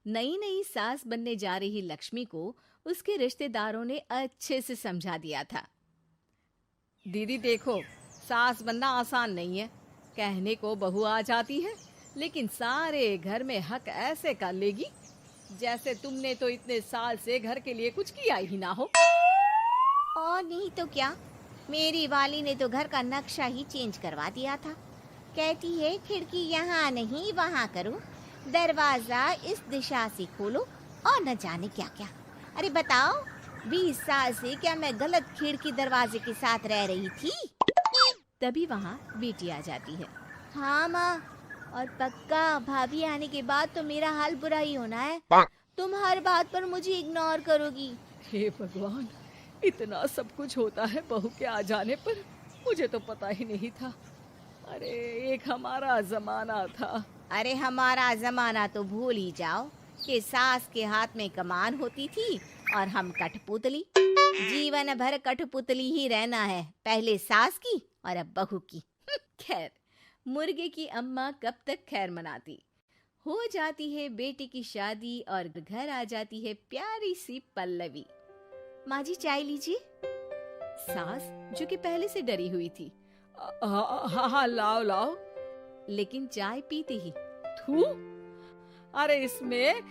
नई नई सास बनने जा रही लक्ष्मी को उसके रिश्तेदारों ने अच्छे से समझा दिया था। दीदी देखो, सास बनना आसान नहीं है। कहने को बहू आ जाती है, लेकिन सारे घर में हक ऐसे कर लेगी जैसे तुमने तो इतने साल से घर के लिए कुछ किया ही ना हो। और नहीं तो क्या, मेरी वाली ने तो घर का नक्शा ही चेंज करवा दिया था। कहती है खिड़की यहाँ नहीं वहाँ करो, दरवाजा इस दिशा से खोलो और न जाने क्या क्या। अरे बताओ, 20 साल से क्या मैं गलत खिड़की दरवाजे के साथ रह रही थी? तभी वहाँ बेटी आ जाती है। हाँ माँ, और पक्का भाभी आने के बाद तो मेरा हाल बुरा ही होना है। तुम हर बात पर मुझे इग्नोर करोगी। हे भगवान, इतना सब कुछ होता है बहू के आ जाने पर, मुझे तो पता ही नहीं था। अरे एक हमारा जमाना था। अरे हमारा जमाना तो भूल ही जाओ कि सास के हाथ में कमान होती थी और हम कठपुतली। जीवन भर कठपुतली ही रहना है, पहले सास की और अब बहू की। खैर, मुर्गे की अम्मा कब तक खैर मनाती। हो जाती है बेटी की शादी और घर आ जाती है प्यारी सी पल्लवी। माँ जी चाय लीजिए। सास जो कि पहले से डरी हुई थी, हाँ हाँ लाओ लाओ, लेकिन चाय पीती ही थू, अरे इसमें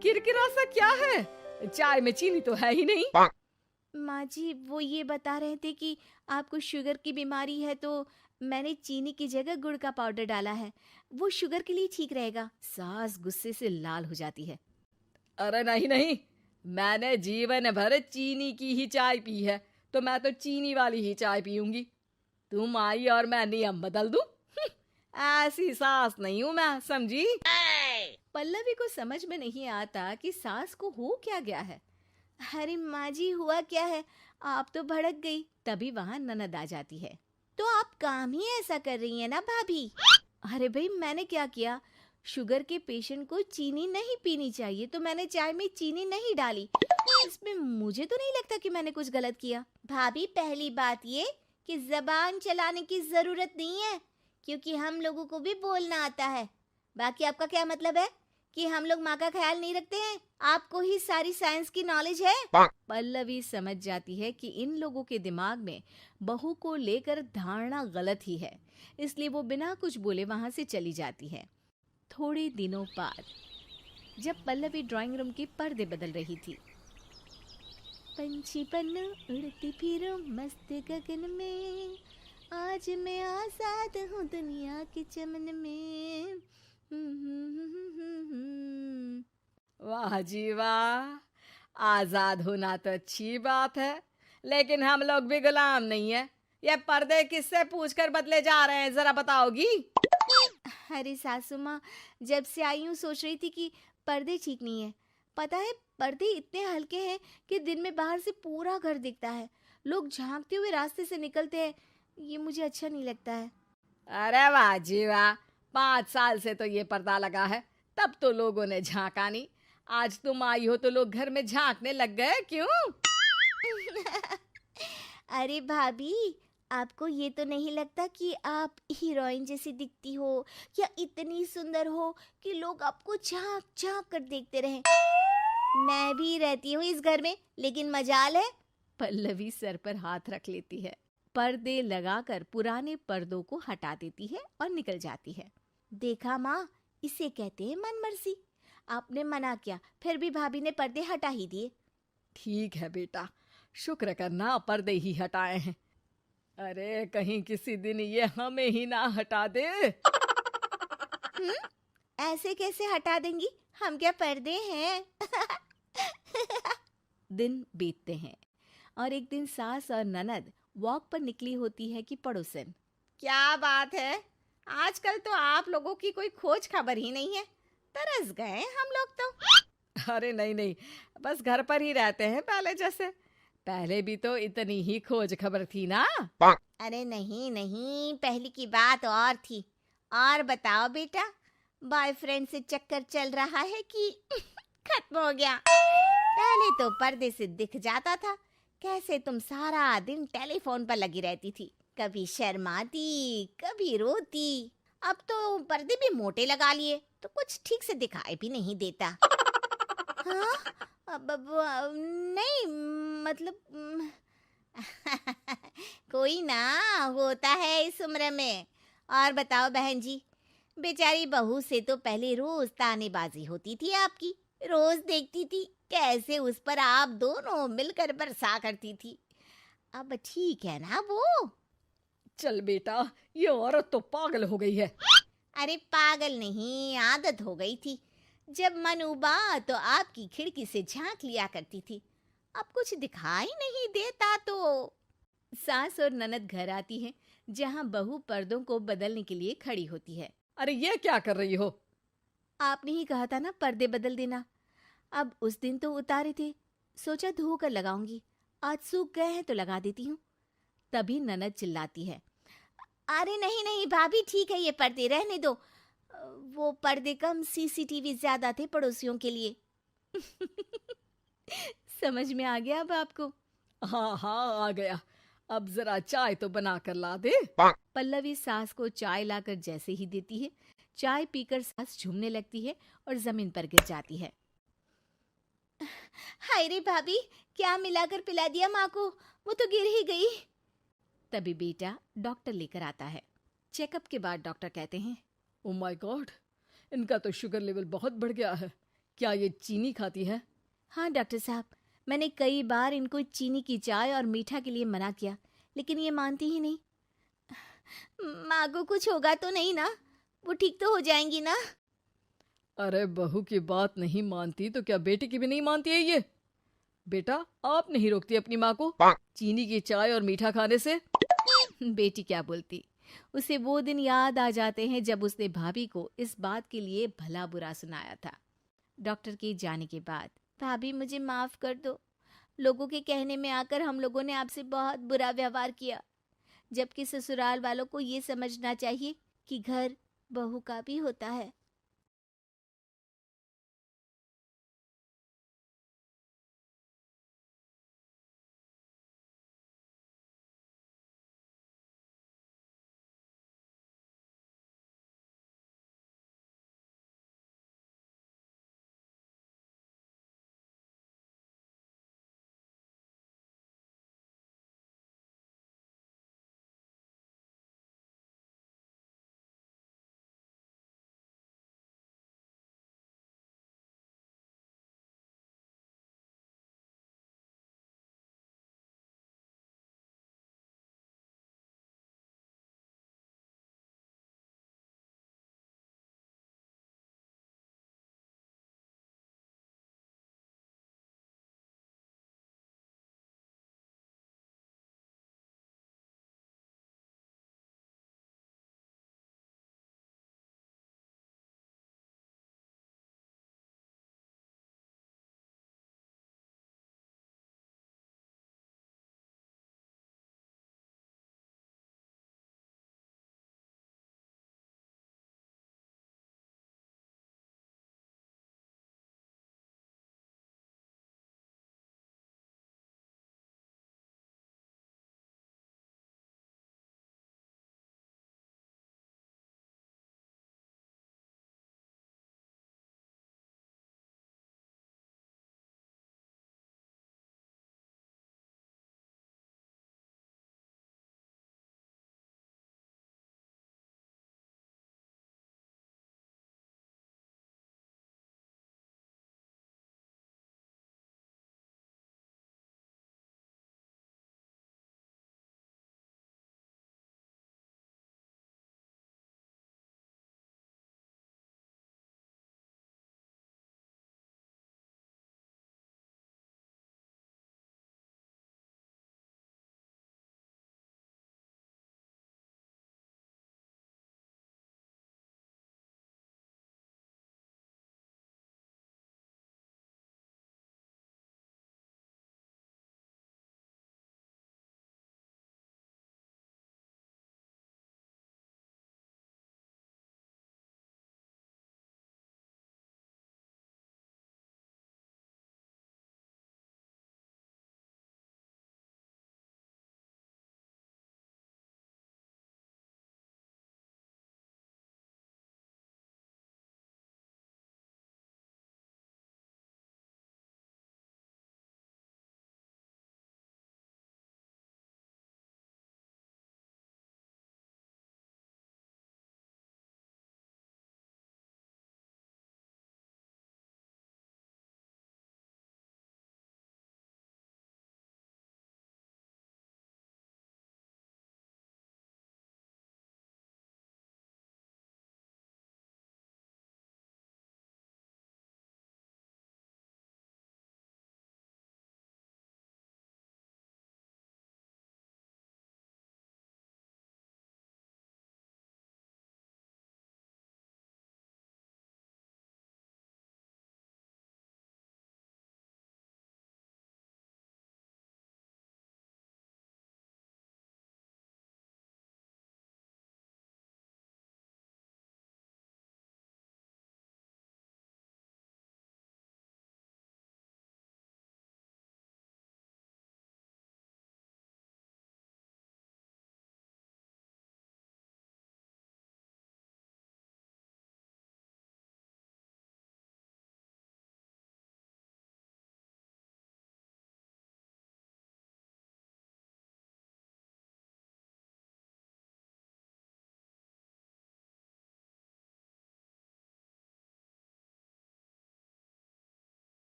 किरकिरा सा क्या है? चाय में चीनी तो है ही नहीं। माँ जी वो ये बता रहे थे कि आपको शुगर की बीमारी है, तो मैंने चीनी की जगह गुड़ का पाउडर डाला है, वो शुगर के लिए ठीक रहेगा। सास गुस्से से लाल हो जाती है। अरे नहीं नहीं, मैंने जीवन भर चीनी की ही चाय पी है, तो मैं तो चीनी वाली ही चाय पीऊंगी। तुम आई और मैं नियम बदल दूं? ऐसी सास नहीं हूं मैं, समझी? पल्लवी को समझ में नहीं आता कि सास को हो क्या गया है। अरे माँ जी हुआ क्या है, आप तो भड़क गई। तभी वहाँ ननद आ जाती है। तो आप काम ही ऐसा कर रही है ना भाभी? अरे भाई मैंने क्या किया? शुगर के पेशेंट को चीनी नहीं पीनी चाहिए, तो मैंने चाय में चीनी नहीं डाली। इसमें मुझे तो नहीं लगता कि मैंने कुछ गलत किया। भाभी पहली बात ये कि जबान चलाने की जरूरत नहीं है, क्योंकि हम लोगों को भी बोलना आता है। बाकी आपका क्या मतलब है कि हम लोग माँ का ख्याल नहीं रखते हैं? आपको ही सारी साइंस की नॉलेज है। पल्लवी समझ जाती है कि इन लोगों के दिमाग में बहू को लेकर धारणा गलत ही है, इसलिए वो बिना कुछ बोले वहां से चली जाती है। थोड़े दिनों बाद जब पल्लवी ड्राइंग रूम के पर्दे बदल रही थी, पंछी पन्नू उड़ती फिरूं मस्त गगन में, आज मैं आजाद हूँ दुनिया के चमन में। वाह जी वाह, आजाद होना तो अच्छी बात है, लेकिन हम लोग भी गुलाम नहीं है। ये पर्दे किससे पूछकर बदले जा रहे हैं, जरा बताओगी? अरे सासू माँ, जब से आई हूँ सोच रही थी कि पर्दे ठीक नहीं है। पता है पर्दे इतने हल्के हैं कि दिन में बाहर से पूरा घर दिखता है, लोग झांकते हुए रास्ते से निकलते हैं, ये मुझे अच्छा नहीं लगता है। अरे वाह जी वाह, 5 साल से तो ये पर्दा लगा है, तब तो लोगों ने झांका नहीं। आज तुम आई हो तो लोग घर में झांकने लग गए, क्यों? अरे भाभी, आपको ये तो नहीं लगता कि आप हीरोइन जैसी दिखती हो या इतनी सुंदर हो कि लोग आपको झांक झांक कर देखते रहें? मैं भी रहती हूँ इस घर में, लेकिन मजाल है। पल्लवी सर पर हाथ रख लेती है, पर्दे लगाकर पुराने पर्दों को हटा देती है और निकल जाती है। देखा माँ, इसे कहते हैं मनमर्जी। आपने मना किया, फिर भी भाभी ने पर्दे हटा ही दिए। ठीक है बेटा, शुक्र करना पर्दे ही हटाए हैं। अरे कहीं किसी दिन ये हमें ही ना हटा दे। ऐसे कैसे हटा देंगी, हम क्या पर्दे हैं? दिन बीतते हैं और एक दिन सास और ननद वॉक पर निकली होती है कि पड़ोसन, क्या बात है, आजकल तो आप लोगों की कोई खोज खबर ही नहीं है। तरस गए हम लोग तो। अरे नहीं नहीं, बस घर पर ही रहते हैं पहले जैसे। पहले भी तो इतनी ही खोज खबर थी ना। अरे नहीं नहीं, पहले की बात और थी। और बताओ बेटा, बॉयफ्रेंड से चक्कर चल रहा है कि खत्म हो गया? पहले तो पर्दे से दिख जाता था कैसे तुम सारा दिन टेलीफोन पर लगी रहती थी, कभी शर्माती कभी रोती। अब तो पर्दे भी मोटे लगा लिए तो कुछ ठीक से दिखाई भी नहीं देता। हाँ? नहीं, मतलब कोई ना, होता है इस उम्र में। और बताओ बहन जी, बेचारी बहू से तो पहले रोज तानेबाजी होती थी आपकी, रोज देखती थी कैसे उस पर आप दोनों मिलकर बरसा करती थी। अब ठीक है ना वो? चल बेटा, ये औरत तो पागल हो गई है। अरे पागल नहीं, आदत हो गई थी। जब मन उबा तो आपकी खिड़की से झांक लिया करती थी, अब कुछ दिखाई नहीं देता तो। सास और ननद घर आती हैं, जहां बहू पर्दों को बदलने के लिए खड़ी होती है। अरे ये क्या कर रही हो? आपने ही कहा था ना पर्दे बदल देना। अब उस दिन तो उतारे थे, सोचा धो कर लगाऊंगी, आज सूख गए हैं तो लगा देती हूँ। तभी ननद चिल्लाती है, अरे नहीं नहीं भाभी, ठीक है ये पर्दे रहने दो। वो पर्दे कम, सीसीटीवी ज्यादा थे पड़ोसियों के लिए। समझ में आ गया अब आपको? हाँ हाँ, आ गया। अब जरा चाय तो बना कर ला दे। पल्लवी सास को चाय लाकर जैसे ही देती है, चाय पीकर सास झूमने लगती है और जमीन पर गिर जाती है। हाय रे भाभी, क्या मिलाकर पिला दिया माँ को, वो तो गिर ही गई। तभी बेटा डॉक्टर लेकर आता है। चेकअप के बाद डॉक्टर कहते हैं, ओ माय गॉड, इनका तो शुगर लेवल बहुत बढ़ गया है। क्या ये चीनी खाती है? हाँ डॉक्टर साहब, मैंने कई बार इनको चीनी की चाय और मीठा के लिए मना किया, लेकिन ये मानती ही नहीं। माँ को कुछ होगा तो नहीं ना? वो ठीक तो हो जाएंगी ना? अरे बहू की बात नहीं मानती तो क्या बेटी की भी नहीं मानती है ये? बेटा, आप नहीं रोकती अपनी माँ को चीनी की चाय और मीठा खाने से? बेटी क्या बोलती, उसे वो दिन याद आ जाते हैं जब उसने भाभी को इस बात के लिए भला बुरा सुनाया था। डॉक्टर के जाने के बाद, भाभी मुझे माफ कर दो, लोगों के कहने में आकर हम लोगों ने आपसे बहुत बुरा व्यवहार किया, जबकि ससुराल वालों को ये समझना चाहिए कि घर बहू का भी होता है।